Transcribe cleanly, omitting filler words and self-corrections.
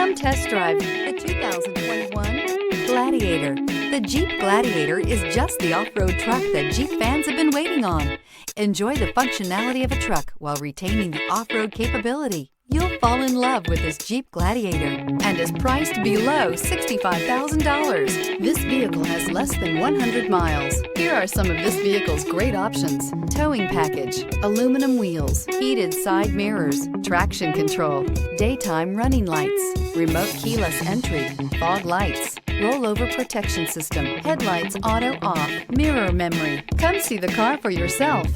Come test drive the 2021 Gladiator. The Jeep Gladiator is just the off-road truck that Jeep fans have been waiting on. Enjoy the functionality of a truck while retaining the off-road capability. You'll fall in love with this Jeep Gladiator and is priced below $65,000. This vehicle has less than 100 miles. Here are some of this vehicle's great options: towing package, aluminum wheels, heated side mirrors, traction control, daytime running lights, remote keyless entry, fog lights, rollover protection system, headlights auto off, mirror memory. Come see the car for yourself.